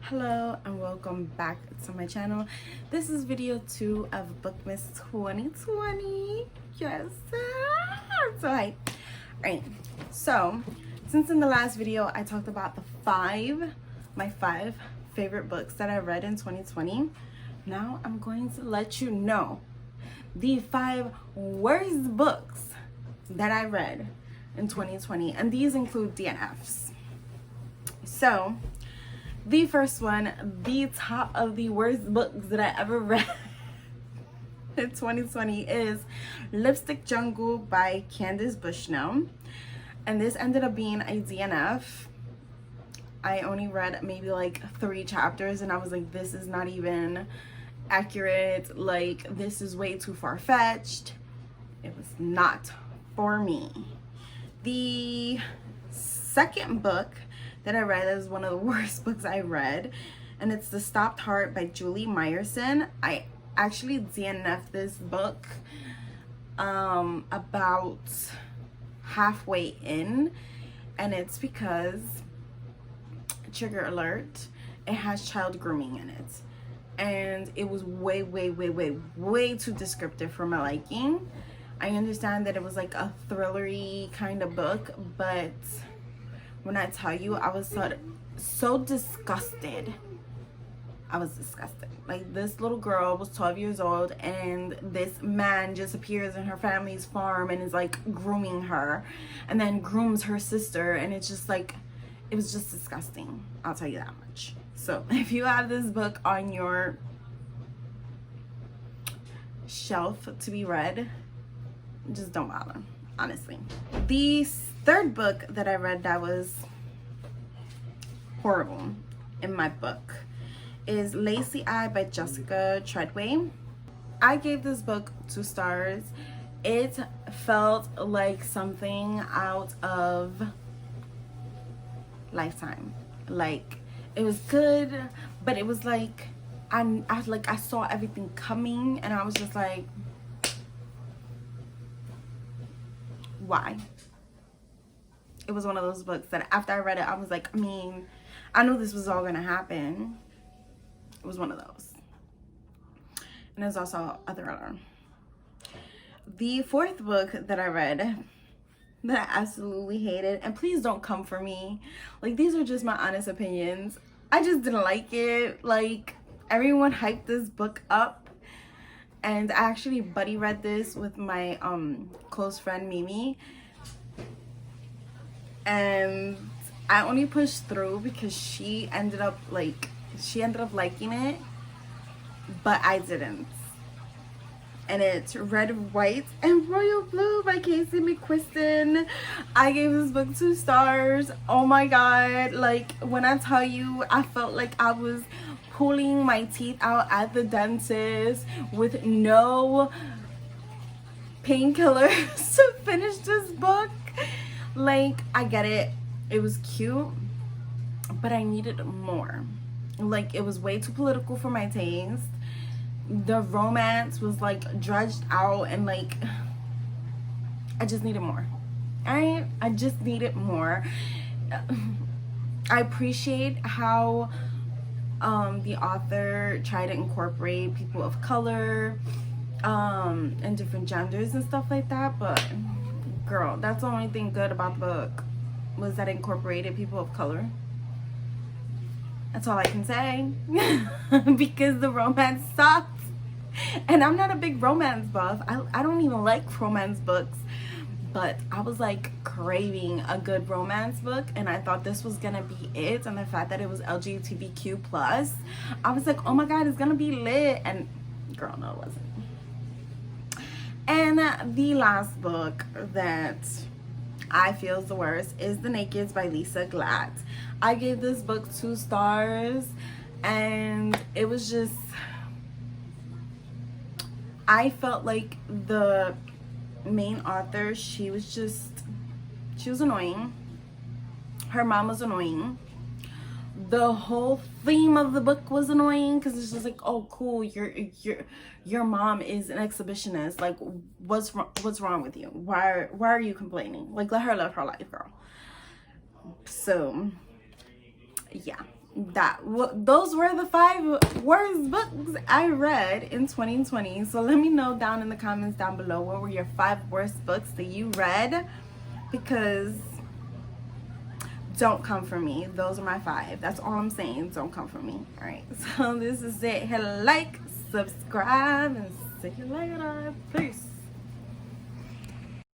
Hello and welcome back to my channel. This is video 2 of Bookmas 2020. Yes, I'm so hyped. Alright, so since in the last video I talked about my five favorite books that I read in 2020, now I'm going to let you know the 5 worst books that I read in 2020, and these include DNFs. So the first one, the top of the worst books that I ever read in 2020 is Lipstick Jungle by Candace Bushnell. And this ended up being a DNF. I only read maybe like 3 chapters and I was like, this is not even accurate. Like, this is way too far-fetched. It was not for me. The second book that I read is one of the worst books I read, and it's The Stopped Heart by Julie Meyerson. I actually DNF'd this book about halfway in, and it's because, trigger alert, it has child grooming in it, and it was way too descriptive for my liking. I understand that it was like a thrillery kind of book, but when I tell you, I was so disgusted. I was disgusted. Like, this little girl was 12 years old and this man just appears in her family's farm and is like grooming her, and then grooms her sister, and it's just like, it was just disgusting. I'll tell you that much. So if you have this book on your shelf to be read, just don't bother, honestly. The third book that I read that was horrible in my book is Lacey Eye by Jessica Treadway. I gave this book 2 stars. It felt like something out of Lifetime. Like, it was good, but it was like I saw everything coming and I was just like, why? It was one of those books that after I read it, I was like, I knew this was all gonna happen. It was one of those. And there's also a thriller. The 4th book that I read that I absolutely hated, and please don't come for me, like, these are just my honest opinions, I just didn't like it. Like, everyone hyped this book up, and I actually buddy read this with my close friend Mimi, and I only pushed through because she ended up liking it, but I didn't. And it's Red, White, and Royal Blue by Casey McQuiston. I gave this book 2 stars. Oh my god, like, when I tell you, I felt like I was pulling my teeth out at the dentist with no painkillers to finish this book. Like, I get it, it was cute, but I needed more. Like, it was way too political for my taste. The romance was like dredged out, and like, I just needed more. I just needed more. I appreciate how the author tried to incorporate people of color and different genders and stuff like that, but girl, that's the only thing good about the book, was that it incorporated people of color. That's all I can say. Because the romance sucked, and I'm not a big romance buff. I don't even like romance books, but I was like craving a good romance book, and I thought this was gonna be it. And the fact that it was LGBTQ plus, I was like, oh my god, it's gonna be lit. And girl, no, it wasn't. And the last book that I feel is the worst is The Nakeds by Lisa Glatt. I gave this book 2 stars, and it was just, I felt like the main author, she was annoying. Her mom was annoying. The whole theme of the book was annoying, because it's just like, oh cool, your mom is an exhibitionist. Like, what's wrong with you? Why are you complaining? Like, let her live her life, girl. So yeah, those were the 5 worst books I read in 2020. So let me know down in the comments down below, what were your 5 worst books that you read? Because don't come for me. Those are my 5. That's all I'm saying. Don't come for me. All right, so this is it. Hit like, subscribe, and see you later. Peace.